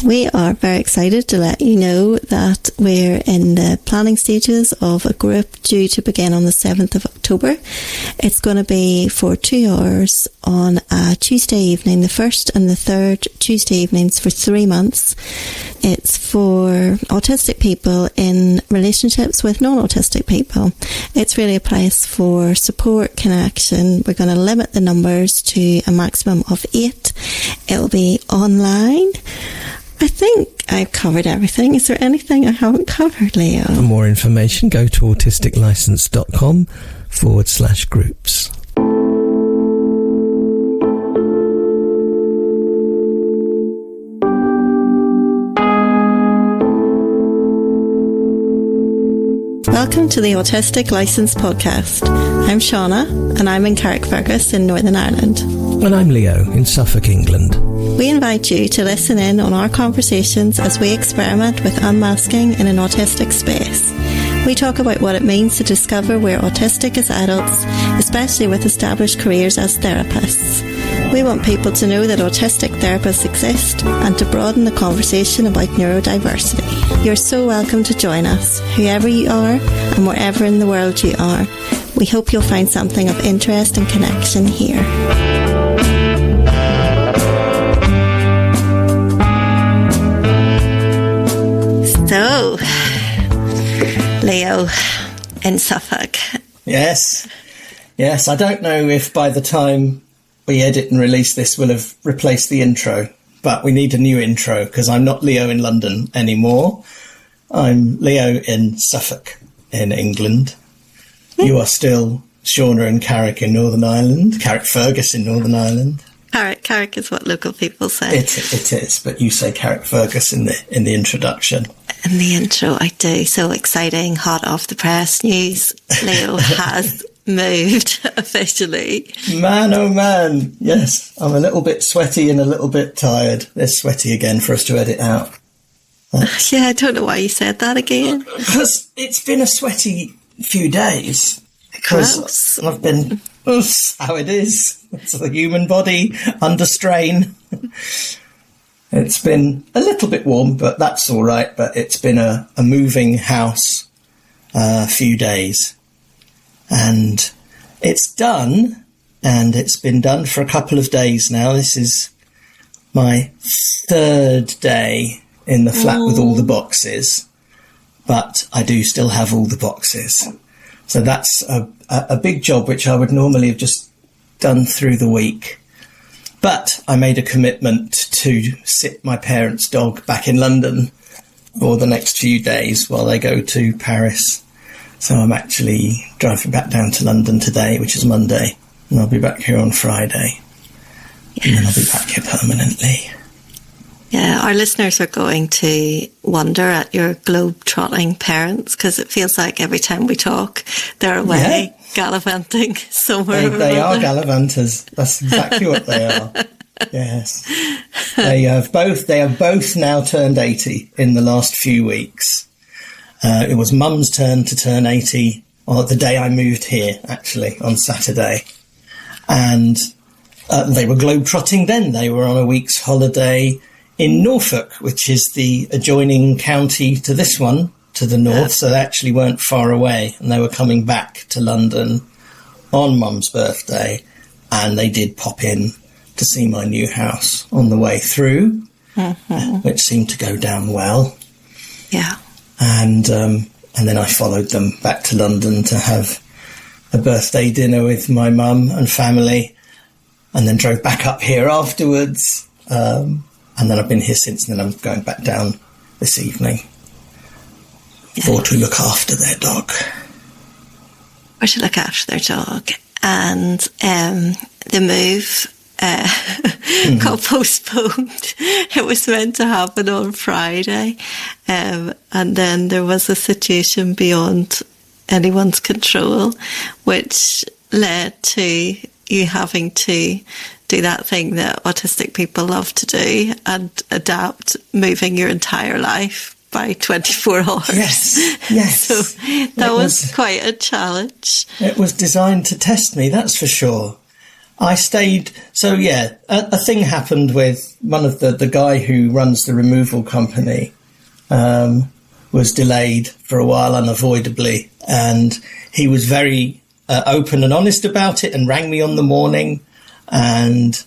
We are very excited to let you know that we're in the planning stages of a group due to begin on the 7th of October. It's going to be for 2 hours on a Tuesday evening, the first and the third Tuesday evenings for 3 months. It's for autistic people in relationships with non-autistic people. It's really a place for support, connection. We're going to limit the numbers to a maximum of 8. It'll be online. I think I've covered everything. Is there anything I haven't covered, Leo? For more information, go to autisticlicense.com/groups. Welcome to the Autistic License podcast. I'm Siana, and I'm in Carrickfergus in Northern Ireland. And I'm Leo in Suffolk, England. We invite you to listen in on our conversations as we experiment with unmasking in an autistic space. We talk about what it means to discover we're autistic as adults, especially with established careers as therapists. We want people to know that autistic therapists exist and to broaden the conversation about neurodiversity. You're so welcome to join us, whoever you are and wherever in the world you are. We hope you'll find something of interest and connection here. So, Leo in Suffolk. Yes. I don't know if by the time we edit and release this we'll have replaced the intro, but we need a new intro because I'm not Leo in London anymore. I'm Leo in Suffolk in England. You are still Siana in Carrick in Northern Ireland, Carrickfergus in Northern Ireland. Carrick is what local people say. It is, but you say Carrickfergus in the introduction. In the intro, I do. So exciting, hot off the press news. Leo has moved officially. Man, oh man. Yes, I'm a little bit sweaty and a little bit tired. There's sweaty again for us to edit out. Yeah, I don't know why you said that again. Because it's been a sweaty few days. Because I've been... That's how it is. It's the human body under strain. It's been a little bit warm, but that's all right. But it's been a moving house a few days. And it's done, and it's been done for a couple of days now. This is my 3rd day in the flat with all the boxes, but I do still have all the boxes. So that's a big job, which I would normally have just done through the week. But I made a commitment to sit my parents' dog back in London for the next few days while they go to Paris. So I'm actually driving back down to London today, which is Monday, and I'll be back here on Friday. Yes. And then I'll be back here permanently. Yeah, our listeners are going to wonder at your globe-trotting parents, because it feels like every time we talk, they're away gallivanting somewhere. They are gallivanters. That's exactly what they are. Yes. They have both now turned 80 in the last few weeks. It was Mum's turn to turn 80 the day I moved here, actually, on Saturday. And they were globe-trotting then. They were on a week's holiday in Norfolk, which is the adjoining county to this one, to the north, so they actually weren't far away, and they were coming back to London on Mum's birthday, and they did pop in to see my new house on the way through, which seemed to go down well. Yeah. And then I followed them back to London to have a birthday dinner with my mum and family, and then drove back up here afterwards. And then I've been here since, and then I'm going back down this evening for to look after their dog. Or to look after their dog. And the move got postponed. It was meant to happen on Friday. And then there was a situation beyond anyone's control, which led to you having to do that thing that autistic people love to do and adapt moving your entire life by 24 hours. Yes. So that was quite a challenge. It was designed to test me, that's for sure. I stayed. So yeah, a thing happened with one of the guy who runs the removal company. Was delayed for a while unavoidably, and he was very open and honest about it and rang me on the morning, and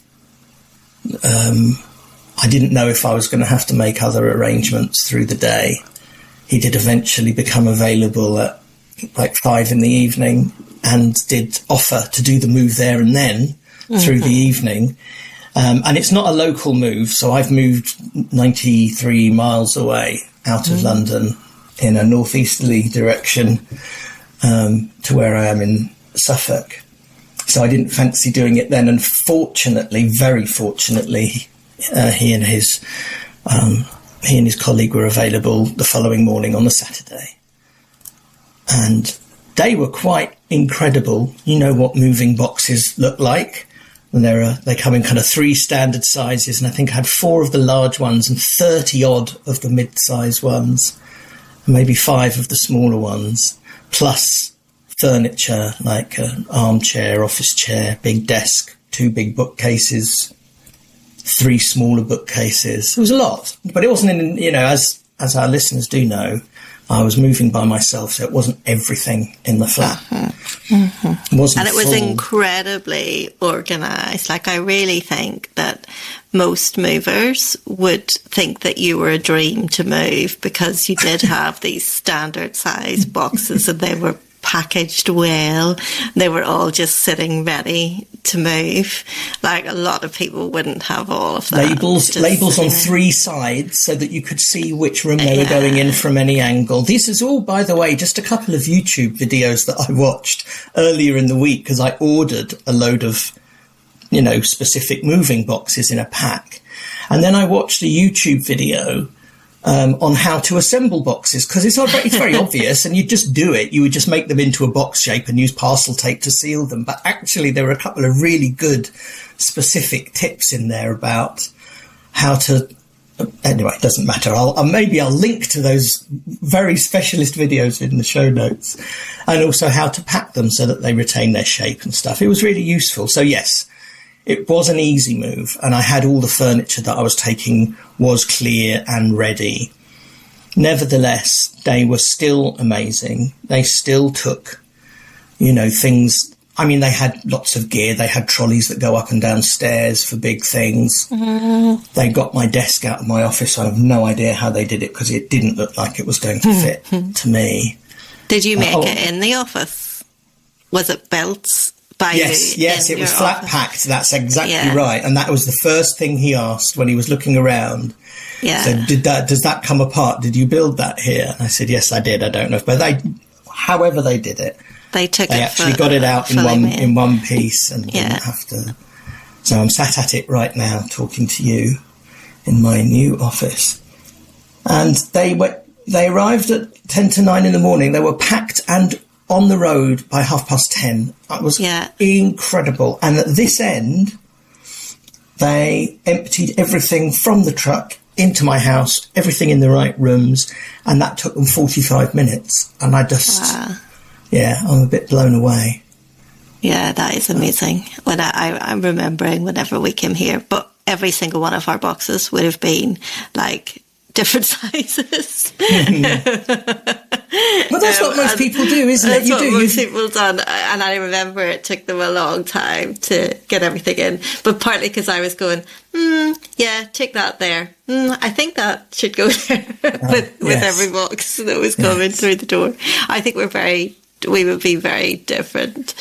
I didn't know if I was going to have to make other arrangements through the day. He did eventually become available at like 5 in the evening and did offer to do the move there and then through the evening. And it's not a local move, so I've moved 93 miles away out of London in a northeasterly direction to where I am in Suffolk. So I didn't fancy doing it then, and fortunately, very fortunately, he and his colleague were available the following morning on the Saturday. And they were quite incredible. You know what moving boxes look like. And they come in kind of 3 standard sizes, and I think I had 4 of the large ones and 30 odd of the mid-size ones, and maybe 5 of the smaller ones, plus furniture like an armchair, office chair, big desk, 2 big bookcases, 3 smaller bookcases. It was a lot, but it wasn't as our listeners do know, I was moving by myself, so it wasn't everything in the flat. It wasn't, and it was incredibly organised. Like, I really think that most movers would think that you were a dream to move, because you did have these standard size boxes and they were packaged well. They were all just sitting ready to move. Like, a lot of people wouldn't have all of that. Labels on 3 sides so that you could see which room they were going in from any angle. This is all, by the way, just a couple of YouTube videos that I watched earlier in the week, because I ordered a load of, specific moving boxes in a pack. And then I watched a YouTube video on how to assemble boxes, because it's very obvious, and you just do it. You would just make them into a box shape and use parcel tape to seal them. But actually, there were a couple of really good specific tips in there about how to. Anyway, it doesn't matter. Maybe I'll link to those very specialist videos in the show notes, and also how to pack them so that they retain their shape and stuff. It was really useful. So yes, it was an easy move, and I had all the furniture that I was taking was clear and ready. Nevertheless, they were still amazing. They still took, things. I mean, they had lots of gear. They had trolleys that go up and down stairs for big things. They got my desk out of my office. I have no idea how they did it, because it didn't look like it was going to fit to me. Did you make it in the office? Was it built? Yes, it was flat packed. That's exactly right. And that was the first thing he asked when he was looking around. Yeah. So does that come apart? Did you build that here? And I said, yes, I did. I don't know. But however they did it, they actually got it out in one piece and didn't have to. So I'm sat at it right now talking to you in my new office. And they arrived at 10 to 9 in the morning. They were packed and on the road by 10:30. That was incredible. And at this end, they emptied everything from the truck into my house, everything in the right rooms, and that took them 45 minutes. And I just, I'm a bit blown away. Yeah, that is amazing. When I'm remembering whenever we came here, but every single one of our boxes would have been like different sizes. Well, that's what most people do, isn't it? That's what most people done. And I remember it took them a long time to get everything in, but partly because I was going, take that there. I think that should go there with every box that was coming through the door. I think we would be very different.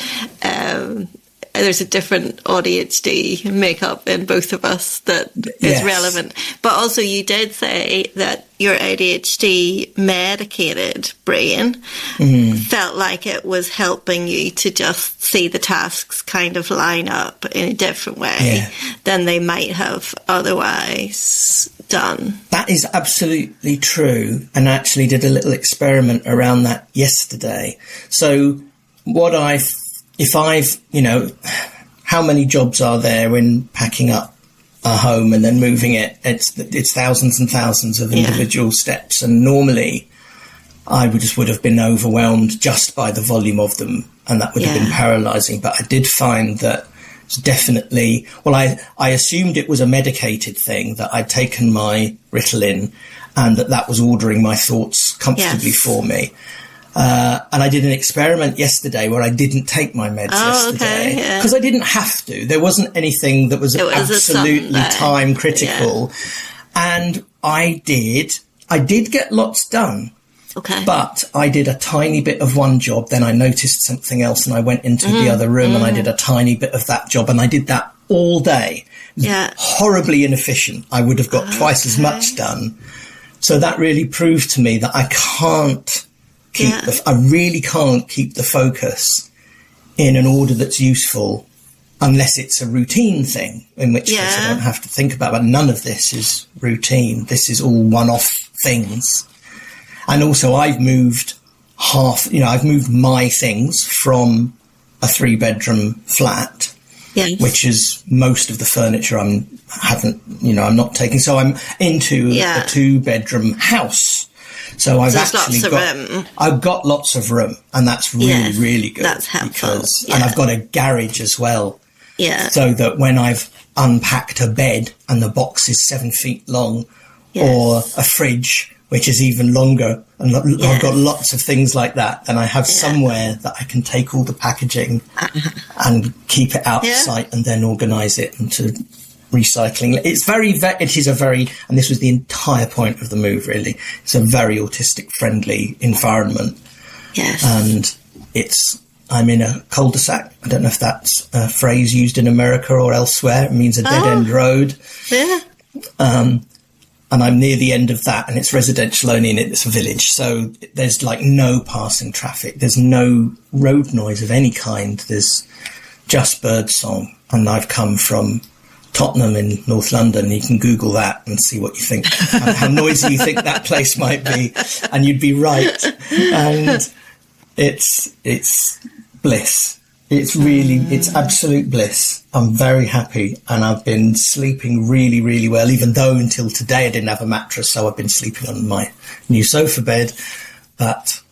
There's a different AuDHD makeup in both of us that is relevant. But also, you did say that your ADHD medicated brain felt like it was helping you to just see the tasks kind of line up in a different way than they might have otherwise done. That is absolutely true. And I actually did a little experiment around that yesterday. So how many jobs are there in packing up a home and then moving it? It's thousands and thousands of individual steps. And normally I would have been overwhelmed just by the volume of them, and that would have been paralysing. But I did find that It's definitely, well, I assumed it was a medicated thing, that I'd taken my Ritalin and that was ordering my thoughts comfortably for me. And I did an experiment yesterday where I didn't take my meds yesterday because I didn't have to. There wasn't anything that was absolutely time critical. And I did get lots done. Okay. But I did a tiny bit of one job, then I noticed something else and I went into the other room and I did a tiny bit of that job and I did that all day. Yeah. Horribly inefficient. I would have got twice as much done. So that really proved to me that I can't I really can't keep the focus in an order that's useful unless it's a routine thing, in which case I don't have to think about it. But none of this is routine. This is all one-off things. And also I've moved I've moved my things from a 3-bedroom flat, which is most of the furniture I'm not taking. So I'm into a 2-bedroom house. So I've got lots of room, and that's really, really good. That's helpful. And I've got a garage as well. Yeah. So that when I've unpacked a bed and the box is 7 feet long, or a fridge, which is even longer, and I've got lots of things like that, then I have somewhere that I can take all the packaging and keep it out of sight and then organise it into recycling. It is a very, and this was the entire point of the move, really. It's a very autistic friendly environment. Yes. And I'm in a cul-de-sac. I don't know if that's a phrase used in America or elsewhere. It means a dead-end road. Yeah. And I'm near the end of that, and it's residential only, and it's a village. So there's like no passing traffic. There's no road noise of any kind. There's just birdsong. And I've come from Tottenham in North London. You can Google that and see what you think, how noisy you think that place might be, and you'd be right. And it's bliss. It's absolute bliss. I'm very happy, and I've been sleeping really, really well, even though until today I didn't have a mattress, so I've been sleeping on my new sofa bed, but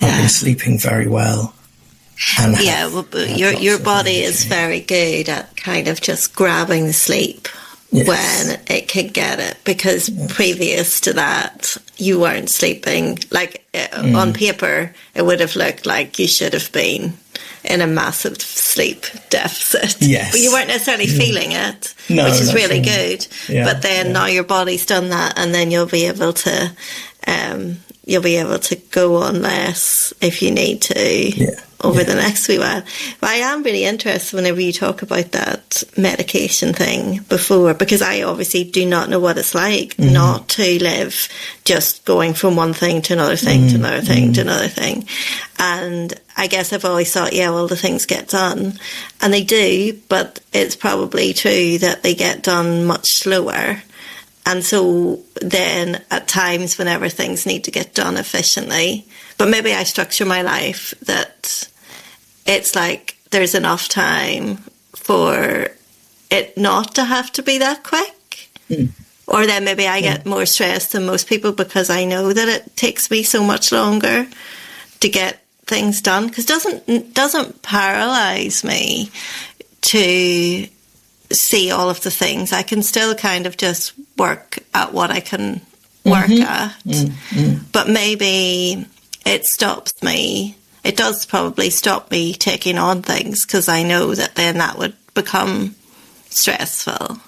I've been sleeping very well. And your body is very good at kind of just grabbing the sleep when it can get it, because previous to that you weren't sleeping. Like on paper it would have looked like you should have been in a massive sleep deficit, but you weren't necessarily feeling it, which is really good. But then now your body's done that, and then you'll be able to go on less if you need to over the next wee while. But I am really interested whenever you talk about that medication thing before, because I obviously do not know what it's like not to live just going from one thing to another thing to another thing to another thing. And I guess I've always thought, the things get done. And they do, but it's probably true that they get done much slower. And so then at times whenever things need to get done efficiently, but maybe I structure my life that it's like there's enough time for it not to have to be that quick. Or then maybe I get more stressed than most people because I know that it takes me so much longer to get things done, because it doesn't paralyze me to see all of the things. I can still kind of just work at what I can work at. But maybe it stops me. It does probably stop me taking on things, because I know that then that would become stressful.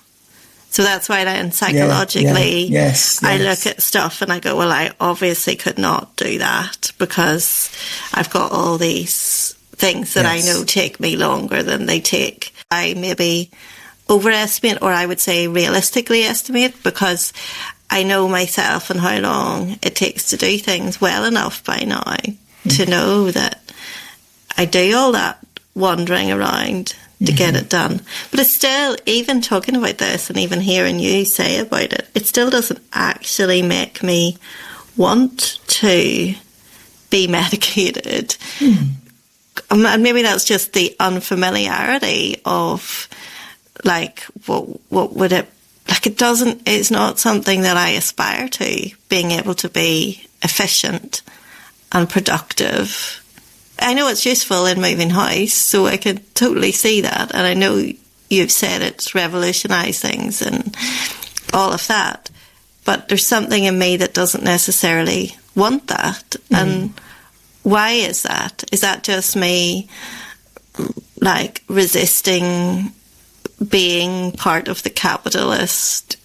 So that's why then psychologically I look at stuff and I go, well, I obviously could not do that because I've got all these things that I know take me longer than they take. I maybe overestimate, or I would say realistically estimate, because I know myself and how long it takes to do things well enough by now to know that I do all that wandering around to get it done. But it's still, even talking about this and even hearing you say about it, it still doesn't actually make me want to be medicated. And maybe that's just the unfamiliarity of, like, what would it, like, it's not something that I aspire to, being able to be efficient and productive I know it's useful in moving house, so I can totally see that. And I know you've said it's revolutionised things and all of that. But there's something in me that doesn't necessarily want that. And why is that? Is that just me, like, resisting being part of the capitalist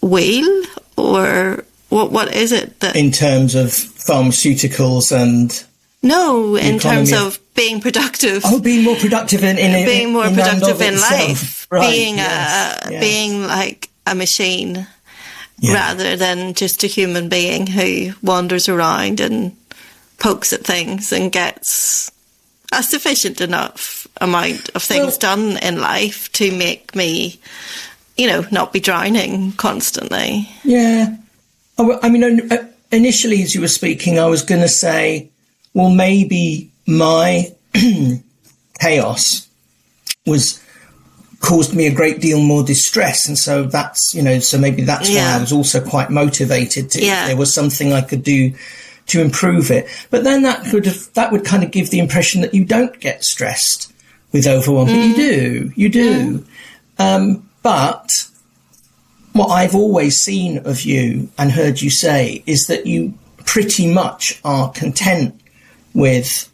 wheel? Or what is it that... In terms of pharmaceuticals and... No, in terms of being productive. Oh, being more productive in being more productive in itself. life. Right, Being like a machine rather than just a human being who wanders around and pokes at things and gets a sufficient enough amount of things done in life to make me, not be drowning constantly. Yeah. I mean, initially as you were speaking, I was going to say, well, maybe my chaos caused me a great deal more distress. And so that's, so maybe that's why I was also quite motivated to, if there was something I could do to improve it. But then that would kind of give the impression that you don't get stressed with overwhelm, but you do. But what I've always seen of you and heard you say is that you pretty much are content with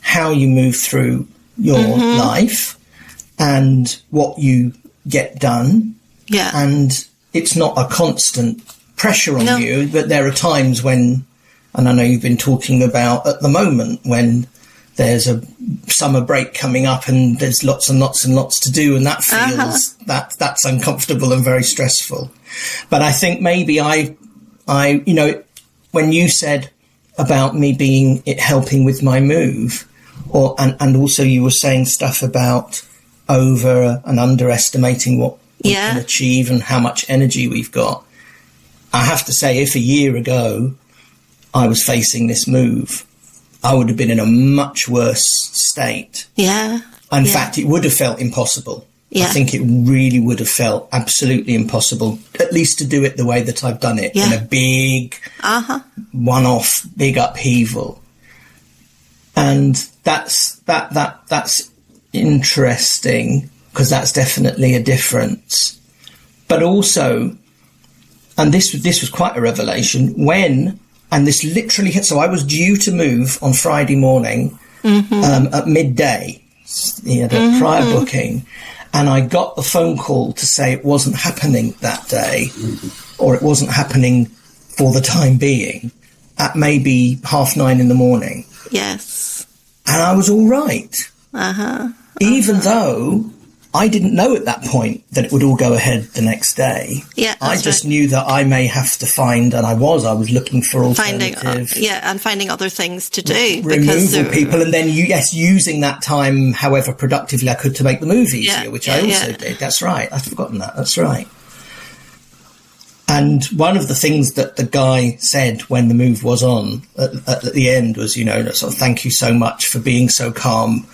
how you move through your life and what you get done. Yeah. And it's not a constant pressure on you, but there are times when, and I know you've been talking about at the moment, when there's a summer break coming up and there's lots and lots and lots to do, and that feels that's uncomfortable and very stressful. But I think maybe I when you said about me helping with my move, and also you were saying stuff about over and underestimating what we can achieve and how much energy we've got. I have to say, if a year ago I was facing this move, I would have been in a much worse state. Yeah. In fact, it would have felt impossible. Yeah. I think it really would have felt absolutely impossible, at least to do it the way that I've done it, in a big, one-off, big upheaval. And that's interesting, because that's definitely a difference. But also, and this was quite a revelation, and this literally hit, so I was due to move on Friday morning at midday. He had a prior booking, and I got the phone call to say it wasn't happening that day, or it wasn't happening for the time being, at maybe 9:30 in the morning. Yes. And I was all right. Even though I didn't know at that point that it would all go ahead the next day. Yeah, I just knew that I may have to find, and I was looking for alternatives. And finding other things to do. Removal people, and then using that time however productively I could to make the move easier, which I also did. That's right. I'd forgotten that. That's right. And one of the things that the guy said when the move was on at the end was, sort of, thank you so much for being so calm.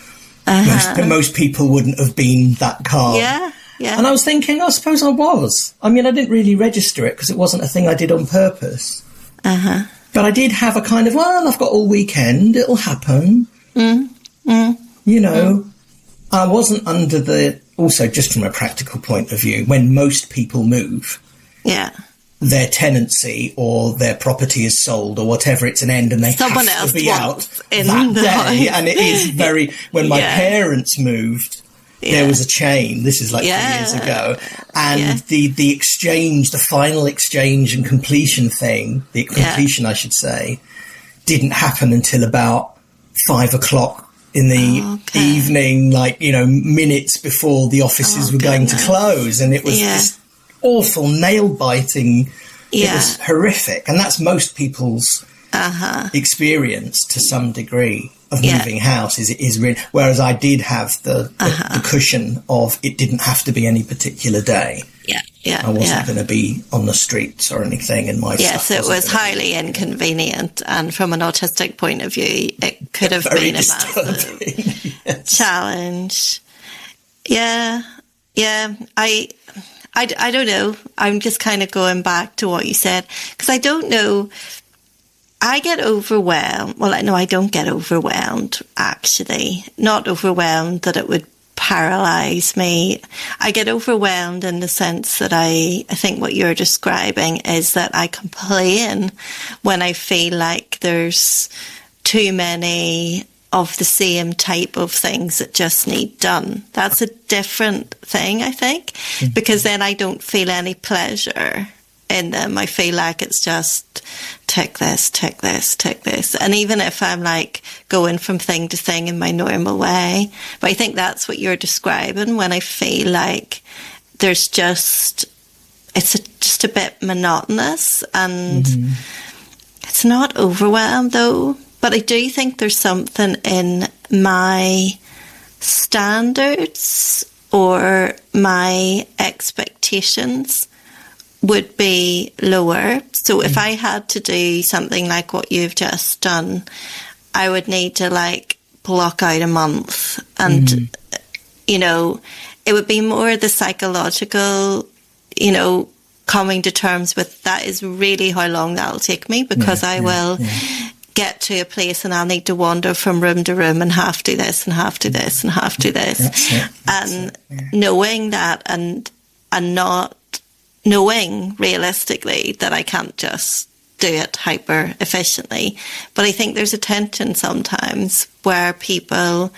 Most people wouldn't have been that calm. Yeah. And I was thinking, I suppose I was. I mean, I didn't really register it because it wasn't a thing I did on purpose. But I did have a kind of, I've got all weekend, it'll happen. I wasn't under also just from a practical point of view, when most people move, their tenancy or their property is sold or whatever, it's an end, and they have to be out that day. And it is very, when my parents moved, there was a chain. This is like 3 years ago. And the exchange, the final exchange and completion thing, the completion, I should say, didn't happen until about 5 o'clock in the evening, minutes before the offices were going to close. And it was this awful, nail-biting. It was horrific. And that's most people's experience to some degree of moving house. Is really, whereas I did have the cushion of it didn't have to be any particular day. I wasn't going to be on the streets or anything in my stuff. Yes, it was highly inconvenient, and from an autistic point of view, it could have been a massive challenge. I don't know. I'm just kind of going back to what you said, because I don't know I get overwhelmed. Well, no, I don't get overwhelmed, actually. Not overwhelmed that it would paralyze me. I get overwhelmed in the sense that I think what you're describing is that I complain when I feel like there's too many of the same type of things that just need done. That's a different thing, I think, because then I don't feel any pleasure in them. I feel like it's just tick this, tick this, tick this. And even if I'm like going from thing to thing in my normal way, but I think that's what you're describing, when I feel like there's just, just a bit monotonous, and it's not overwhelmed though. But I do think there's something in my standards or my expectations would be lower. So if I had to do something like what you've just done, I would need to like block out a month, and you know, it would be more the psychological, you know, coming to terms with that is really how long that'll take me, because I will get to a place and I'll need to wander from room to room and half do this and half do this and half do this. And knowing that, and not knowing realistically that I can't just do it hyper efficiently. But I think there's a tension sometimes where people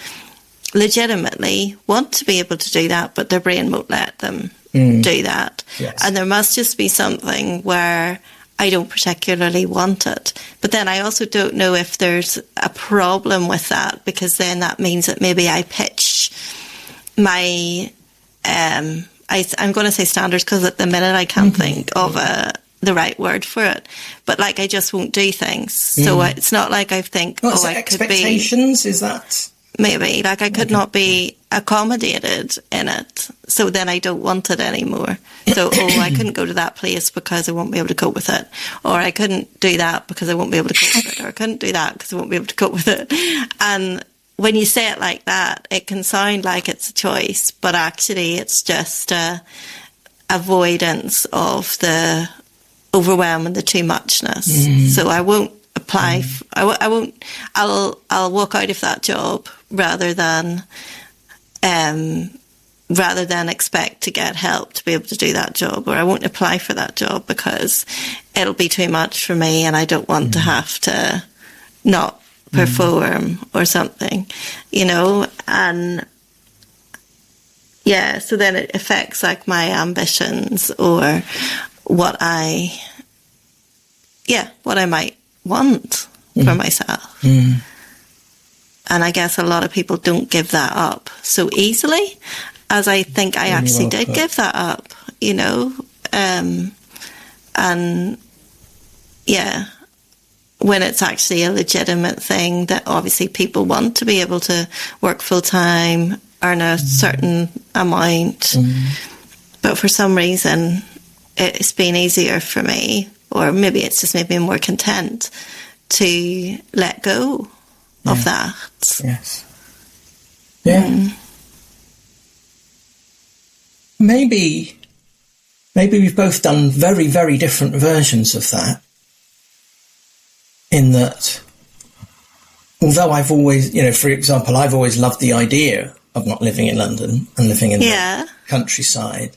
legitimately want to be able to do that, but their brain won't let them do that. And there must just be something where I don't particularly want it. But then I also don't know if there's a problem with that, because then that means that maybe I pitch my, I'm going to say standards, because at the minute I can't think of the right word for it. But like, I just won't do things. So it's not like I think, I could be... Expectations, is that? Maybe, like I could not be accommodated in it, so then I don't want it anymore. So, I couldn't go to that place because I won't be able to cope with it, or I couldn't do that because I won't be able to cope with it, or I couldn't do that because I won't be able to cope with it. And when you say it like that, it can sound like it's a choice, but actually it's just a avoidance of the overwhelm and the too muchness. So I won't apply. I'll walk out of that job rather than expect to get help to be able to do that job, or I won't apply for that job because it'll be too much for me and I don't want to have to not perform or something, you know. And yeah, so then it affects like my ambitions or what I might want for myself. And I guess a lot of people don't give that up so easily, as I think I actually did give that up, you know. And yeah, when it's actually a legitimate thing that obviously people want to be able to work full time, earn a certain amount. But for some reason, it's been easier for me, or maybe it's just made me more content to let go of that. Yes. Yeah. Maybe we've both done very, very different versions of that. In that, although I've always, you know, for example, I've always loved the idea of not living in London and living in the countryside,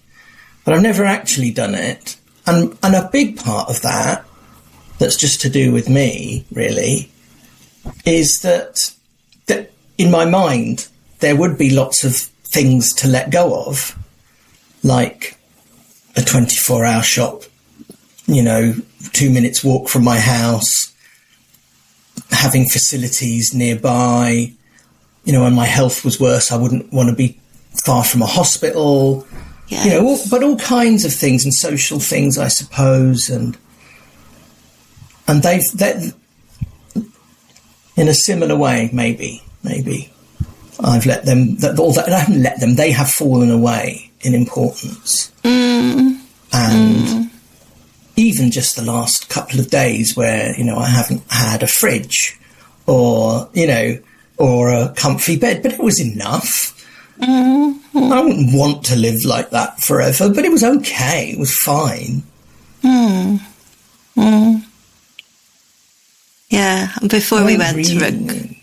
but I've never actually done it. And a big part of that, that's just to do with me, really, is that in my mind, there would be lots of things to let go of, like a 24-hour shop, you know, 2 minutes walk from my house, having facilities nearby. You know, when my health was worse, I wouldn't want to be far from a hospital. Yes. You know, but all kinds of things, and social things, I suppose, and they've in a similar way, maybe I've let them. I haven't let them. They have fallen away in importance, and even just the last couple of days, where you know I haven't had a fridge, or you know, or a comfy bed, but it was enough. I wouldn't want to live like that forever, but it was okay. It was fine. Before we went to really?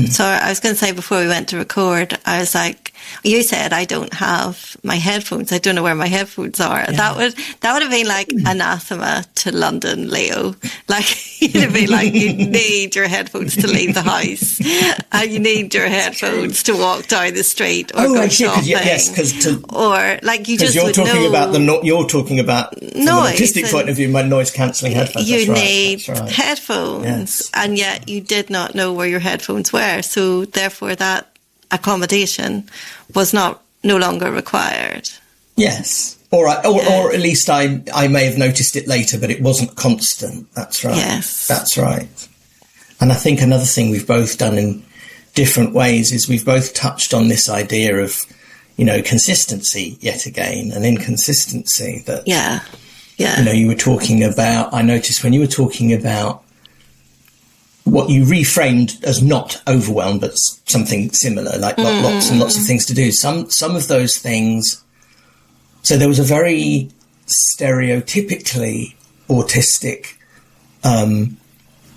So I was going to say, before we went to record, I was like, you said I don't have my headphones. I don't know where my headphones are. Yeah. That would have been like anathema to London, Leo. Like, you'd have been like, you need your headphones to leave the house, and you need your headphones to walk down the street or go shopping. Or like you just you're talking about you're talking about from an autistic point of view, my noise cancelling headphones. You need headphones, and yet you did not know where your headphones were. So therefore, that accommodation was no longer required. Yes. Or at least I may have noticed it later, but it wasn't constant. That's right. Yes. That's right. And I think another thing we've both done in different ways is we've both touched on this idea of, consistency yet again, and inconsistency that, you were talking about. I noticed when you were talking about what you reframed as not overwhelmed, but something similar, like lots and lots of things to do. Some of those things. So there was a very stereotypically autistic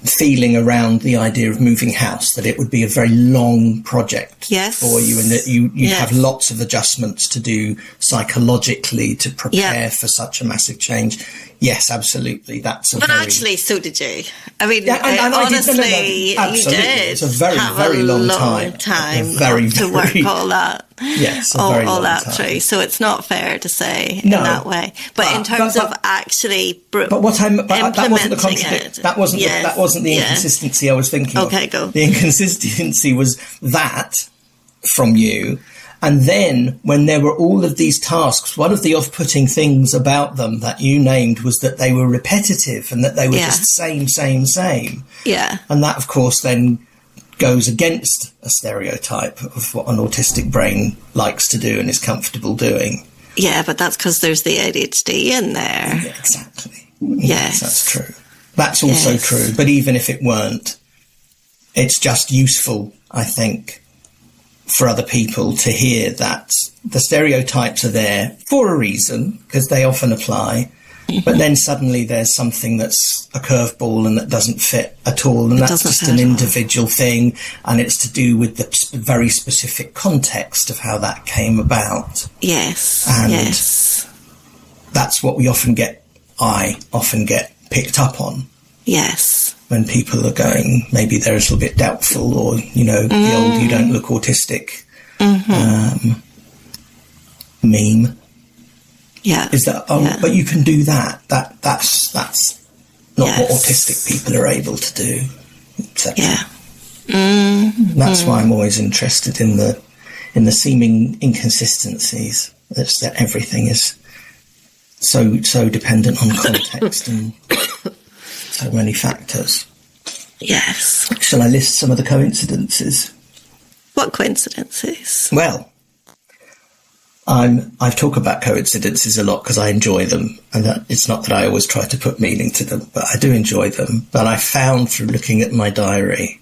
feeling around the idea of moving house, that it would be a very long project for you, and that you'd have lots of adjustments to do psychologically to prepare for such a massive change. Yes, absolutely. Actually, so did you. I mean, honestly, absolutely. You did. It's a very, very long time. To work all that. Yes, all that through. So it's not fair to say in that way. But in terms of actually that wasn't the contradiction. That wasn't the inconsistency I was thinking of. Okay, go. The inconsistency was that from you. And then when there were all of these tasks, one of the off-putting things about them that you named was that they were repetitive and that they were just same. Yeah. And that, of course, then goes against a stereotype of what an autistic brain likes to do and is comfortable doing. Yeah, but that's because there's the ADHD in there. Yeah, exactly. Yes. That's true. That's also true. But even if it weren't, it's just useful, I think, for other people to hear that the stereotypes are there for a reason, because they often apply, but then suddenly there's something that's a curveball and that doesn't fit at all, and that's just an individual thing, and it's to do with the very specific context of how that came about. Yes, and that's what I often get picked up on. Yes. When people are going, maybe they're a little bit doubtful, or, the old "you don't look autistic" meme. Yeah. Is that, but you can do that. That's not what autistic people are able to do, etc. Yeah. That's why I'm always interested in the seeming inconsistencies. It's that everything is so dependent on context and so many factors. Yes. Shall I list some of the coincidences? What coincidences? Well, I've talked about coincidences a lot because I enjoy them, and it's not that I always try to put meaning to them, but I do enjoy them. But I found through looking at my diary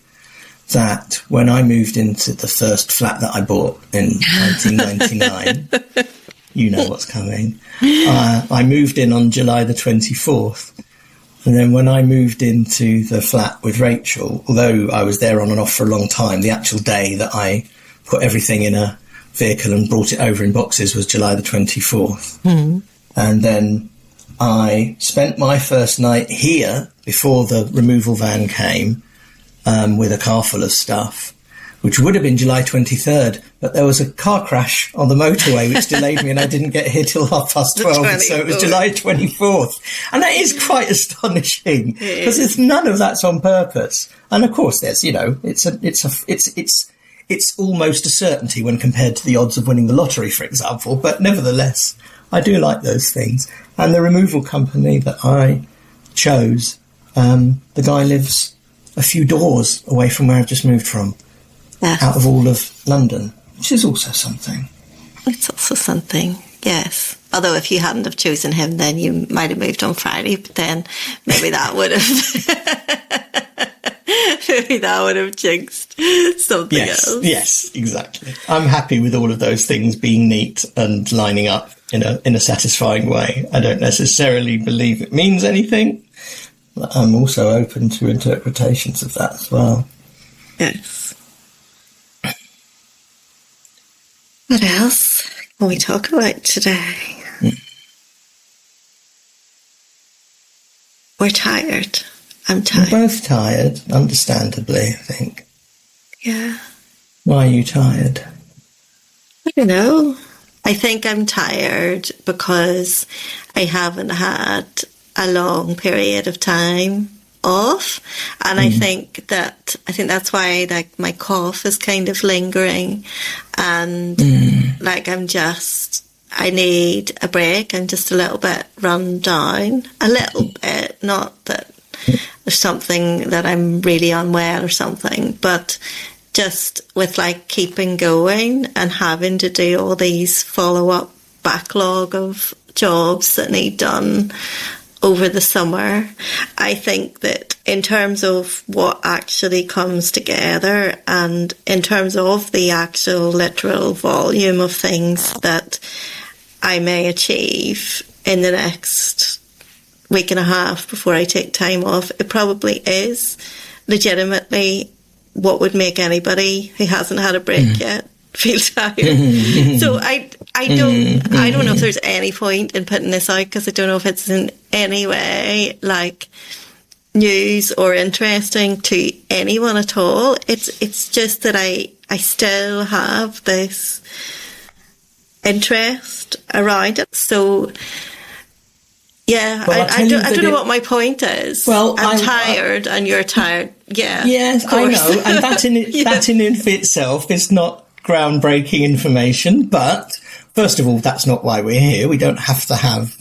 that when I moved into the first flat that I bought in 1999, you know what's coming, I moved in on July the 24th. And then when I moved into the flat with Rachel, although I was there on and off for a long time, the actual day that I put everything in a vehicle and brought it over in boxes was July the 24th. Mm-hmm. And then I spent my first night here before the removal van came with a car full of stuff, which would have been July 23rd, but there was a car crash on the motorway which delayed me, and I didn't get here till 12:30, so it was July 24th. And that is quite astonishing, because none of that's on purpose. And of course there's, it's almost a certainty when compared to the odds of winning the lottery, for example, but nevertheless, I do like those things. And the removal company that I chose, the guy lives a few doors away from where I've just moved from. Out of all of London, which is also something. It's also something, yes. Although if you hadn't have chosen him, then you might have moved on Friday, but then maybe that would have jinxed something else. Yes, exactly. I'm happy with all of those things being neat and lining up in a satisfying way. I don't necessarily believe it means anything, I'm also open to interpretations of that as well. Yes. What else can we talk about today? We're tired. I'm tired. We're both tired, understandably, I think. Yeah. Why are you tired? I don't know. I think I'm tired because I haven't had a long period of time off, and I think that's why, like, my cough is kind of lingering, and like I need a break. I'm just a little bit run down, a little bit, not that there's something that I'm really unwell or something, but just with, like, keeping going and having to do all these follow-up backlog of jobs that need done over the summer. I think that in terms of what actually comes together and in terms of the actual literal volume of things that I may achieve in the next week and a half before I take time off, it probably is legitimately what would make anybody who hasn't had a break yet feel tired. So I don't know if there's any point in putting this out, because I don't know if it's in any way, like, news or interesting to anyone at all. It's just that I still have this interest around it. So yeah, well, I don't know what my point is. Well, I'm tired and you're tired. Yeah. Yes, I know. And that in itself is not groundbreaking information. But first of all, that's not why we're here. We don't have to have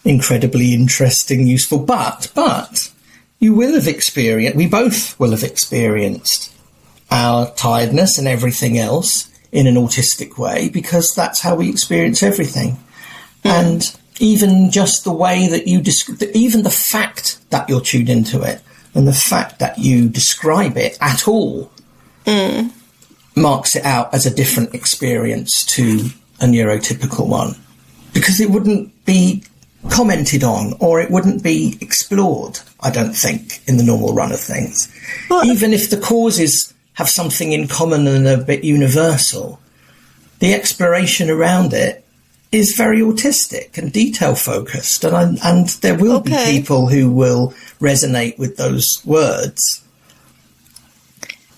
incredibly interesting, useful. But you will have experienced, we both will have experienced our tiredness and everything else in an autistic way, because that's how we experience everything. And even just the way that you even the fact that you're tuned into it and the fact that you describe it at all marks it out as a different experience to a neurotypical one, because it wouldn't be commented on or it wouldn't be explored, I don't think, in the normal run of things. Well, even if the causes have something in common and a bit universal, the exploration around it is very autistic and detail focused, and there will be people who will resonate with those words.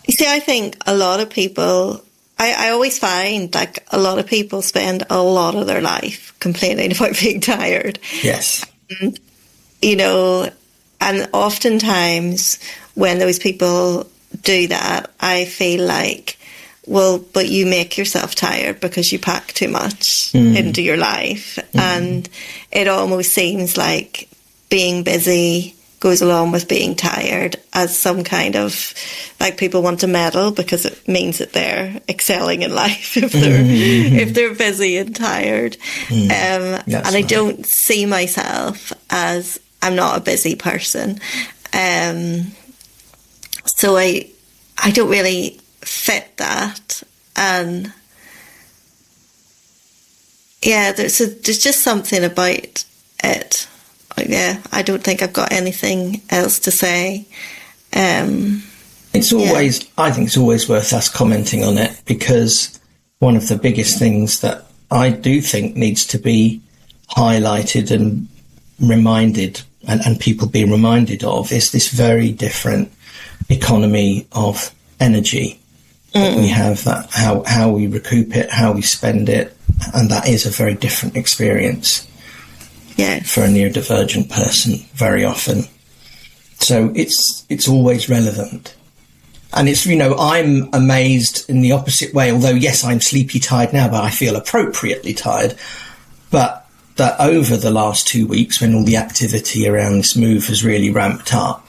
You see, I think a lot of people, I always find, like, a lot of people spend a lot of their life complaining about being tired. Yes. And, you know, and oftentimes when those people do that, I feel like, well, but you make yourself tired because you pack too much into your life. And it almost seems like being busy goes along with being tired as some kind of, like, people want to medal because it means that they're excelling in life if they're busy and tired. And I don't see myself as, I'm not a busy person. So I don't really fit that. And yeah, there's just something about it. Yeah, I don't think I've got anything else to say. It's always, I think it's always worth us commenting on it, because one of the biggest things that I do think needs to be highlighted and reminded, and people being reminded of, is this very different economy of energy that we have, that how we recoup it, how we spend it, and that is a very different experience. Yes. For a neurodivergent person, very often. So it's always relevant. And it's, you know, I'm amazed in the opposite way, although, yes, I'm sleepy tired now, but I feel appropriately tired. But that over the last 2 weeks, when all the activity around this move has really ramped up,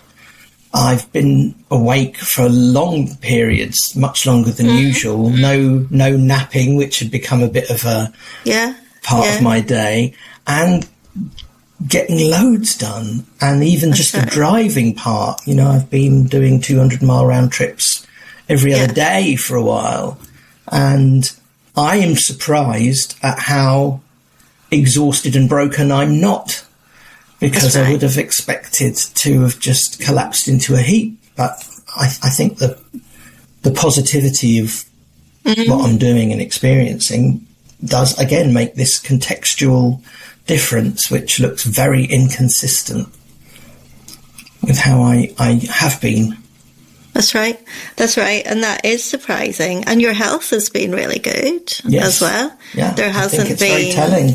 I've been awake for long periods, much longer than usual. No napping, which had become a bit of a part of my day, and getting loads done. And even just the driving part, you know, I've been doing 200-mile round trips every other day for a while. And I am surprised at how exhausted and broken I'm not. because I would have expected to have just collapsed into a heap. But I think the positivity of what I'm doing and experiencing does, again, make this contextual difference, which looks very inconsistent with how I have been. That's right. And that is surprising. And your health has been really good as well. Yeah, there hasn't I think it's very telling.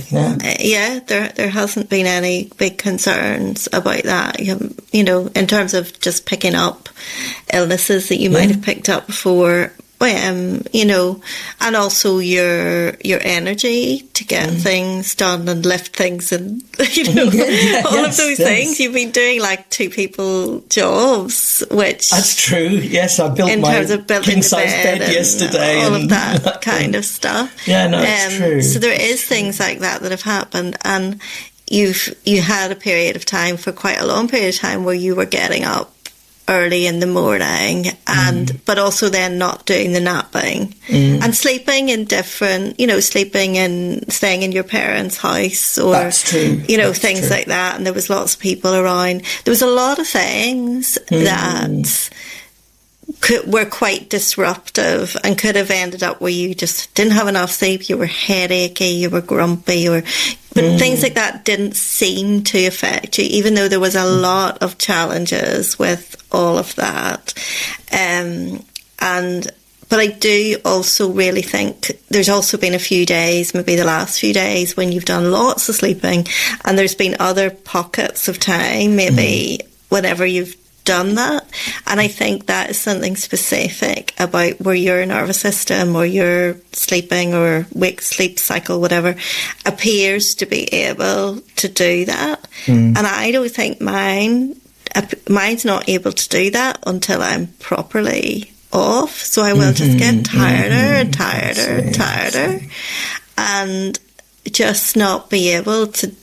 There hasn't been any big concerns about that. You know, in terms of just picking up illnesses that you might have picked up before. You know, and also your energy to get things done and lift things and, you know, all of those things. You've been doing like 2 people jobs, which... That's true, yes. I built my king-size bed yesterday. All of that kind of stuff. Yeah, no, it's true. So there is things like that have happened, and you had a period of time, for quite a long period of time, where you were getting up early in the morning, and but also then not doing the napping and sleeping in different, you know, staying in your parents' house, or you know, things like that. And there was lots of people around. There was a lot of things that were quite disruptive and could have ended up where you just didn't have enough sleep, you were headachy, you were grumpy, but things like that didn't seem to affect you, even though there was a lot of challenges with all of that. But I do also really think there's also been a few days, maybe the last few days, when you've done lots of sleeping, and there's been other pockets of time, maybe whenever you've done that. And I think that is something specific about where your nervous system or your sleeping or wake sleep cycle, whatever, appears to be able to do that. And I don't think mine's not able to do that until I'm properly off. So I will just get tireder and tireder and tireder, and just not be able to,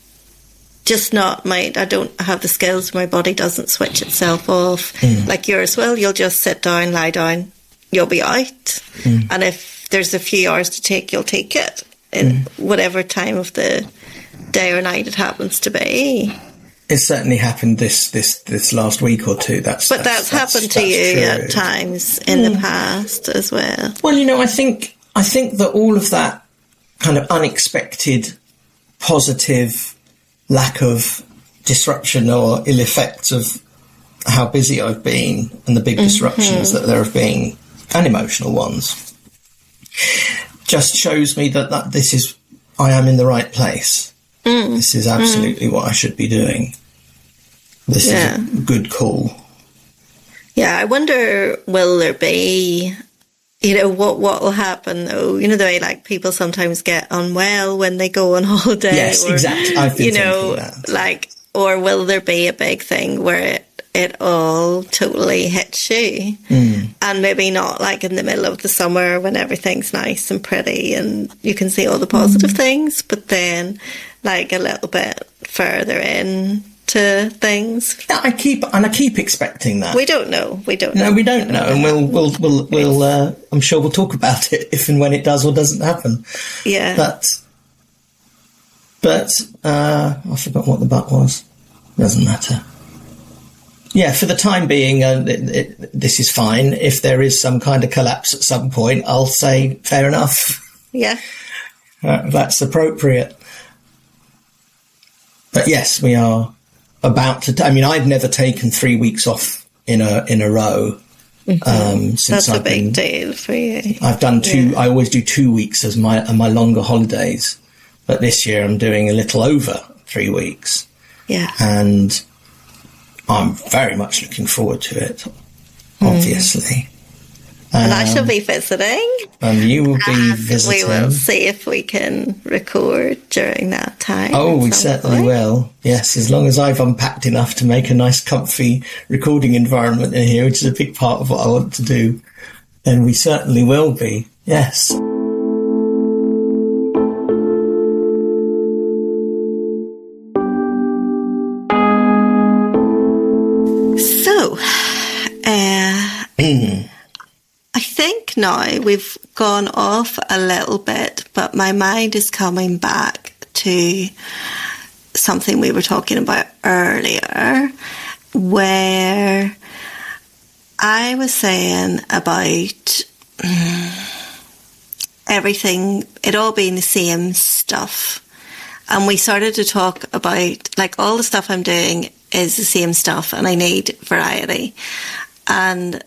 I don't have the skills, my body doesn't switch itself off like yours will. You'll just sit down, lie down, you'll be out. And if there's a few hours to take, you'll take it in whatever time of the day or night it happens to be. It's certainly happened this last week or two. That's happened to you true. At times in the past as well. Well, you know, I think that all of that kind of unexpected, positive lack of disruption or ill effects of how busy I've been, and the big disruptions that there have been, and emotional ones, just shows me that I am in the right place. This is absolutely what I should be doing. This is a good call. Yeah, I wonder, will there be, you know, what will happen though? You know, the way like people sometimes get unwell when they go on holiday. Yes, exactly. I've been thinking that. Like, or will there be a big thing where it all totally hits you? And maybe not like in the middle of the summer when everything's nice and pretty and you can see all the positive things, but then like a little bit further in to things. I keep expecting that. We don't know. No, we don't know, and we'll I'm sure we'll talk about it if and when it does or doesn't happen. Yeah. But I forgot what the but was. Doesn't matter. Yeah, for the time being, this is fine. If there is some kind of collapse at some point, I'll say fair enough. Yeah. That's appropriate. But yes, we are about to. I mean, I've never taken 3 weeks off in a row. Since that's a big deal for you. I've done 2. Yeah. I always do 2 weeks as my longer holidays, but this year I'm doing a little over 3 weeks. Yeah, and I'm very much looking forward to it. Obviously. And I shall be visiting. And you will be visiting. We will see if we can record during that time. Oh, we certainly will. Yes, as long as I've unpacked enough to make a nice, comfy recording environment in here, which is a big part of what I want to do, then we certainly will be. Yes. So, I think now we've gone off a little bit, but my mind is coming back to something we were talking about earlier, where I was saying about everything, it all being the same stuff. And we started to talk about, like, all the stuff I'm doing is the same stuff and I need variety. And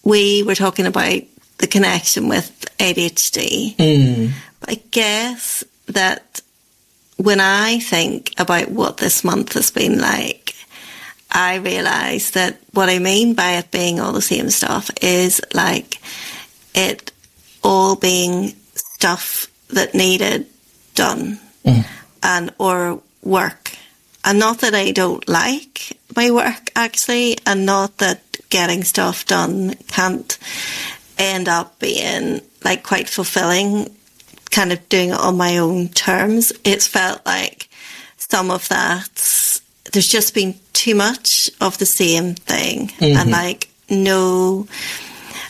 we were talking about the connection with ADHD. But I guess that when I think about what this month has been like, I realise that what I mean by it being all the same stuff is, like, it all being stuff that needed done and or work. And not that I don't like my work, actually, and not that getting stuff done can't end up being, like, quite fulfilling, kind of doing it on my own terms. It's felt like some of that, there's just been too much of the same thing. And, like, no,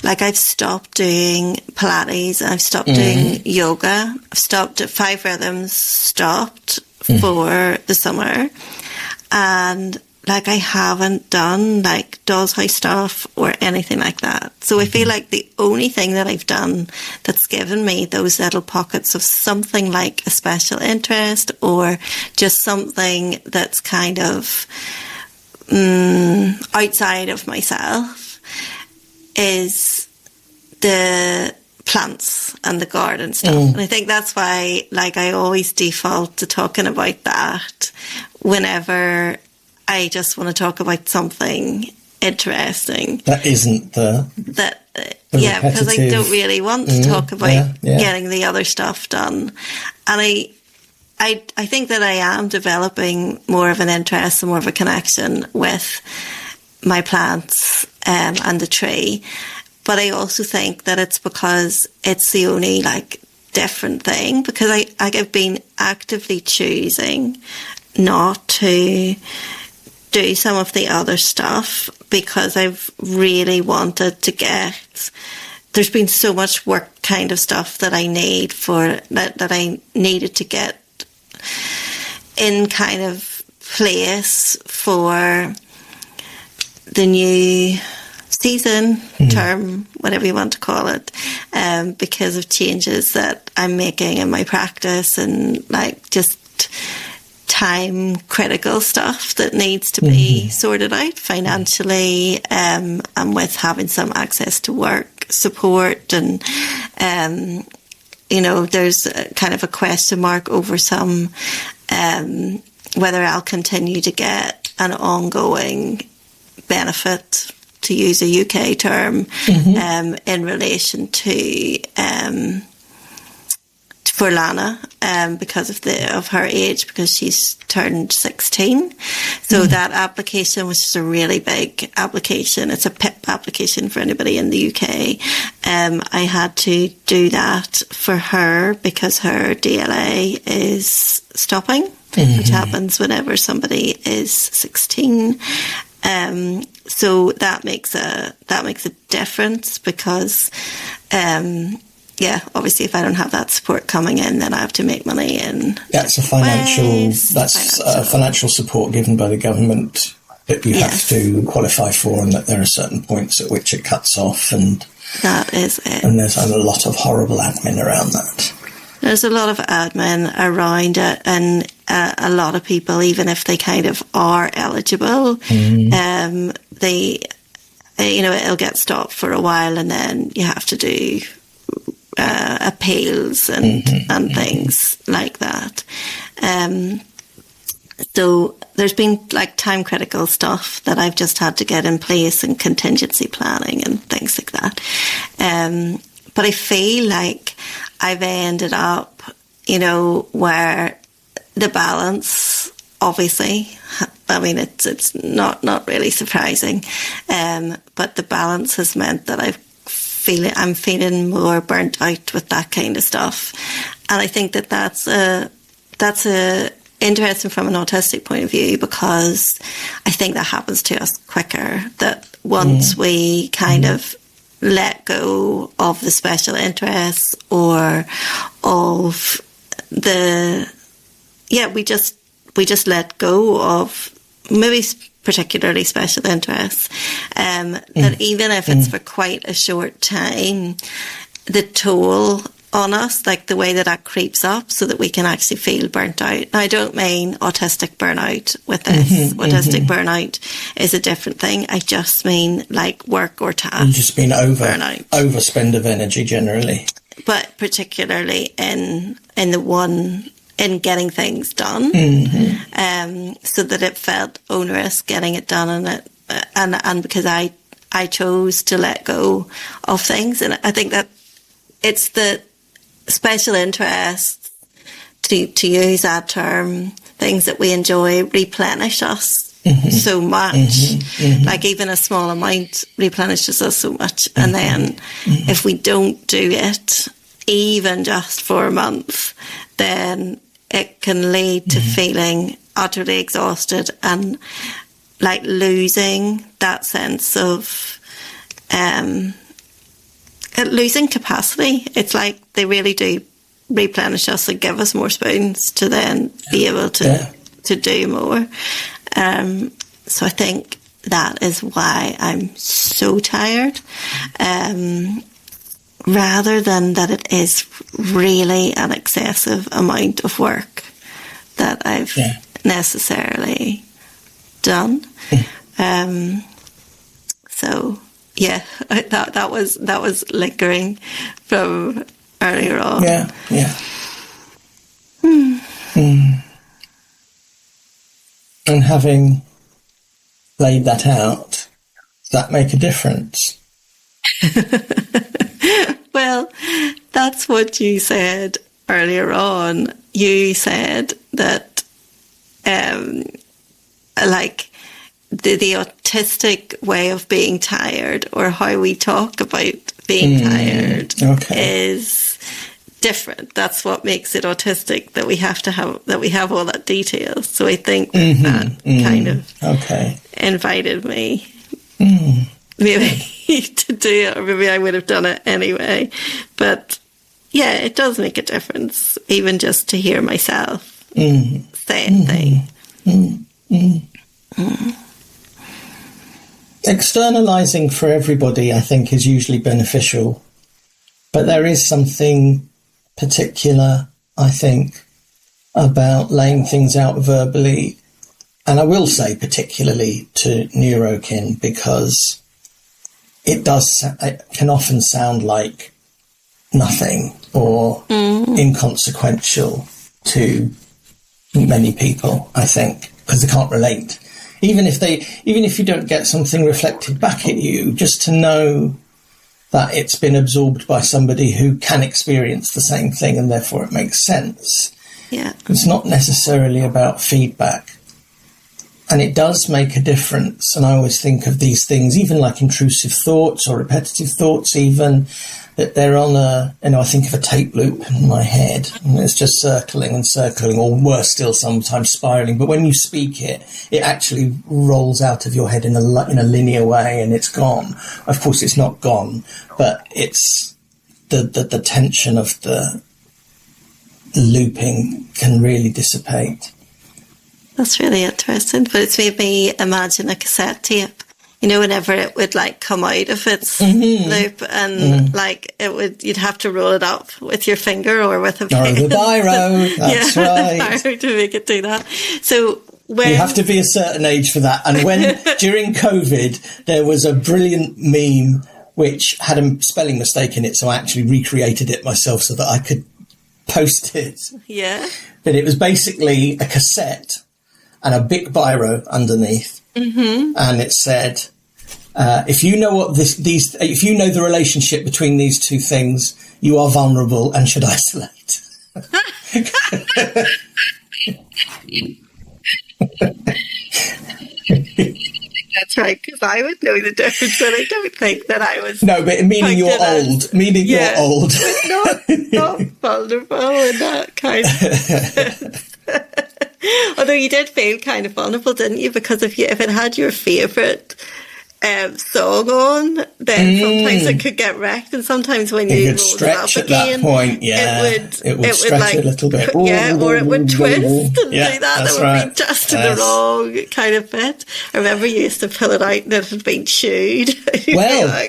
like, I've stopped doing Pilates, I've stopped doing yoga, I've stopped at 5 Rhythms, stopped for the summer, and, like, I haven't done, like, Doll's House stuff or anything like that. So I feel like the only thing that I've done that's given me those little pockets of something like a special interest or just something that's kind of outside of myself is the plants and the garden stuff. And I think that's why, like, I always default to talking about that whenever I just want to talk about something interesting. That isn't the yeah, because I don't really want to talk about getting the other stuff done. And I think that I am developing more of an interest and more of a connection with my plants and the tree. But I also think that it's because it's the only, like, different thing, because I've been actively choosing not to do some of the other stuff because I've really wanted to get, there's been so much work kind of stuff that I need for, that I needed to get in kind of place for the new season, term, whatever you want to call it, because of changes that I'm making in my practice and, like, just time critical stuff that needs to be sorted out financially, and with having some access to work support, and you know, there's kind of a question mark over some whether I'll continue to get an ongoing benefit, to use a UK term, in relation to for Lana, because of her age, because she's turned 16. So that application was just a really big application. It's a PIP application for anybody in the UK. I had to do that for her because her DLA is stopping, which happens whenever somebody is 16. So that makes a difference because, obviously if I don't have that support coming in, then I have to make money in. That's financial support given by the government that you have to qualify for, and that there are certain points at which it cuts off, and that is it. And there's a lot of horrible admin around that. There's a lot of admin around it, and a lot of people, even if they kind of are eligible, they, it'll get stopped for a while, and then you have to do appeals and things like that. So there's been, like, time critical stuff that I've just had to get in place, and contingency planning and things like that. But I feel like I've ended up, where the balance, obviously, I mean, it's not really surprising, but the balance has meant that I'm feeling more burnt out with that kind of stuff. And I think that's interesting from an autistic point of view, because I think that happens to us quicker, that once we kind of let go of the special interests or of we just let go of maybe particularly special interests, that even if it's for quite a short time, the toll on us, like the way that creeps up, so that we can actually feel burnt out. Now, I don't mean autistic burnout with this. Autistic burnout is a different thing. I just mean like work or task. You just mean burnout. Overspend of energy generally. But particularly in getting things done, so that it felt onerous getting it done, and because I chose to let go of things, and I think that it's the special interests, to use that term, things that we enjoy replenish us so much. Like even a small amount replenishes us so much, and then if we don't do it, even just for a month, then it can lead to feeling utterly exhausted and like losing that sense of losing capacity. It's like they really do replenish us and give us more spoons to then be able to do more. So I think that is why I'm so tired, rather than that it is really an excessive amount of work that I've necessarily done. So yeah, that was lingering from earlier on. And having laid that out, does that make a difference? Well, that's what you said earlier on. You said that like the autistic way of being tired, or how we talk about being tired, is different. That's what makes it autistic, that we have all that detail. So I think that kind of invited me maybe to do it, or maybe I would have done it anyway. But yeah, it does make a difference, even just to hear myself saying things. Externalising for everybody, I think, is usually beneficial. But there is something particular, I think, about laying things out verbally. And I will say particularly to neurokin, because it can often sound like nothing or inconsequential to many people, I think, because they can't relate. Even if you don't get something reflected back at you, just to know that it's been absorbed by somebody who can experience the same thing, and therefore it makes sense. Yeah. It's not necessarily about feedback. And it does make a difference. And I always think of these things, even like intrusive thoughts or repetitive thoughts, even, that they're on I think of a tape loop in my head, and it's just circling and circling, or worse still, sometimes spiraling. But when you speak it actually rolls out of your head in a linear way, and it's gone. Of course, it's not gone, but it's the tension of the looping can really dissipate. That's really interesting, but it's made me imagine a cassette tape. You know, whenever it would like come out of its loop, and like you'd have to roll it up with your finger or with a pen. Or the biro, that's right. To make it do that. So you have to be a certain age for that. And when during COVID, there was a brilliant meme which had a spelling mistake in it, so I actually recreated it myself so that I could post it. Yeah. But it was basically a cassette and a big biro underneath, and it said, "If you know what if you know the relationship between these two things, you are vulnerable and should isolate." That's right, because I would know the difference, and I don't think that I was. No, but meaning you're old. Meaning you're old. Not vulnerable in that kind of. Although you did feel kind of vulnerable, didn't you? Because if it had your favourite song on, then sometimes it could get wrecked, and sometimes when you roll stretch it up at that again, point, it would stretch like, a little bit, or it would twist and do that. That's That would right. be just in the wrong kind of bit. I remember you used to pull it out and it had been chewed. Well,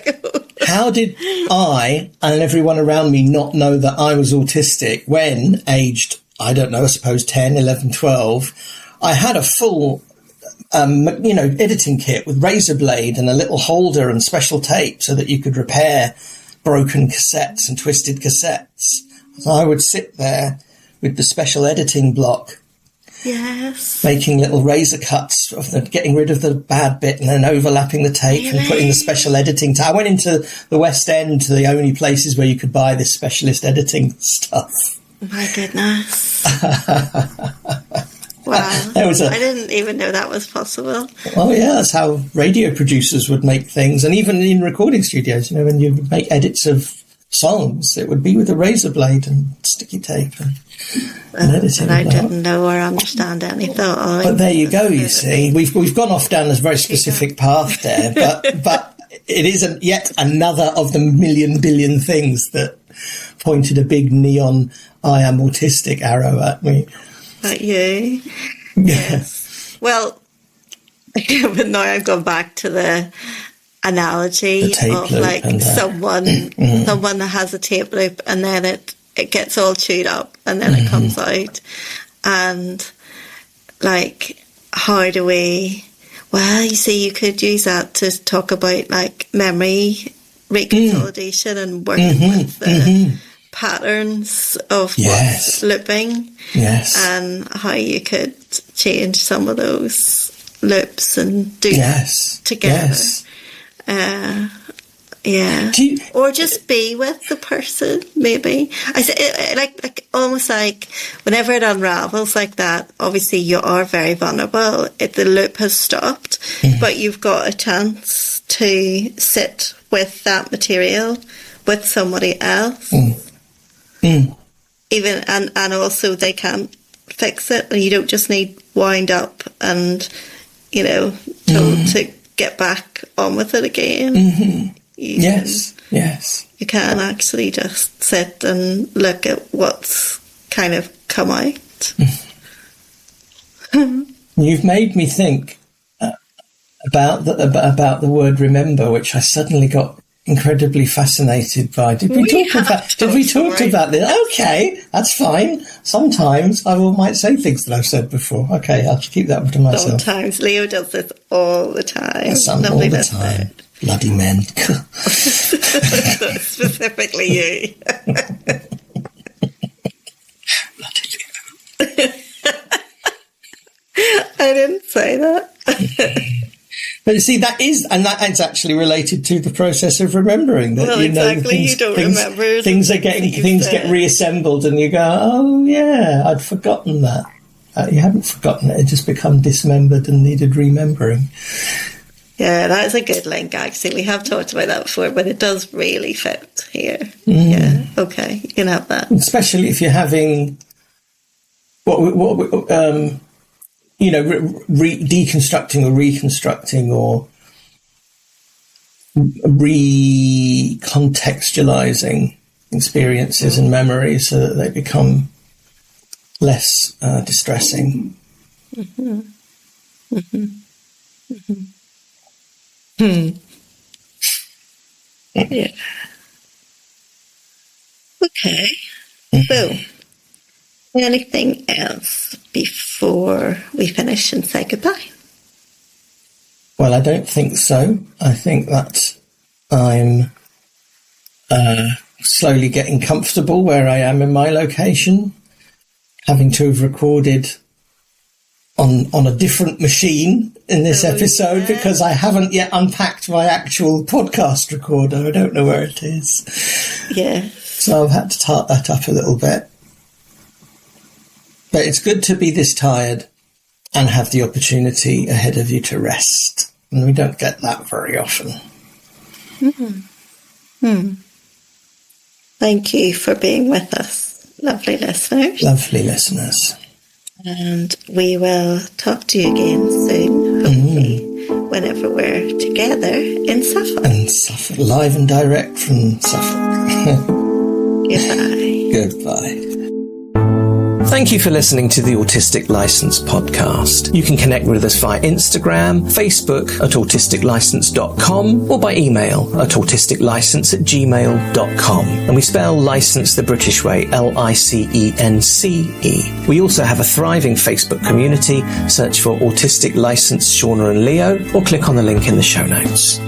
how did I and everyone around me not know that I was autistic when aged, I don't know, I suppose 10, 11, 12, I had a full editing kit with razor blade and a little holder and special tape so that you could repair broken cassettes and twisted cassettes. So I would sit there with the special editing block, making little razor cuts, getting rid of the bad bit and then overlapping the tape and putting the special editing. I went into the West End, to the only places where you could buy this specialist editing stuff. My goodness. Wow. I didn't even know that was possible. Oh, yeah, that's how radio producers would make things. And even in recording studios, when you would make edits of songs, it would be with a razor blade and sticky tape and editing. And I didn't know or understand any thought. But there you go, you see. We've gone off down this very specific path there, but it isn't yet another of the million billion things that pointed a big neon "I am autistic" arrow at me. At you? Yes. Well, but now I've gone back to the analogy of like someone that has a tape loop and then it gets all chewed up and then it comes out, and like, how do we, well, you see, you could use that to talk about like memory reconsolidation and working with the patterns of what's looping, and how you could change some of those loops and do that together. Or just be with the person, maybe. I say, like almost like whenever it unravels like that, obviously you are very vulnerable. The loop has stopped, but you've got a chance to sit with that material with somebody else. Even and also they can't fix it, and you don't just need wound up and told to get back on with it again. You can actually just sit and look at what's kind of come out. You've made me think about the word remember, which I suddenly got incredibly fascinated by. Did we talk about this? Okay, that's fine. Sometimes I might say things that I've said before. Okay, I'll keep that to myself. Sometimes Leo does this all the time. All the time. Bloody men. Specifically you. Bloody Leo. I didn't say that. But you see, that's actually related to the process of remembering. That, you don't remember. Things get reassembled, and you go, "Oh yeah, I'd forgotten that." You hadn't forgotten it; it just become dismembered and needed remembering. Yeah, that's a good link. Actually, we have talked about that before, but it does really fit here. Yeah, okay, you can have that. Especially if you're having deconstructing or reconstructing or recontextualizing experiences and memories so that they become less distressing. Yeah. Okay. So, anything else before we finish and say goodbye? Well, I don't think so. I think that I'm slowly getting comfortable where I am in my location, having to have recorded on a different machine in this episode because I haven't yet unpacked my actual podcast recorder. I don't know where it is. Yeah. So I've had to tart that up a little bit. But it's good to be this tired and have the opportunity ahead of you to rest. And we don't get that very often. Thank you for being with us, lovely listeners. Lovely listeners. And we will talk to you again soon, hopefully, whenever we're together in Suffolk. And Suffolk, live and direct from Suffolk. Goodbye. Goodbye. Thank you for listening to the Autistic License podcast. You can connect with us via Instagram, Facebook at autisticlicense.com or by email at autisticlicense@gmail.com. And we spell license the British way, LICENCE. We also have a thriving Facebook community. Search for Autistic License Siana and Leo or click on the link in the show notes.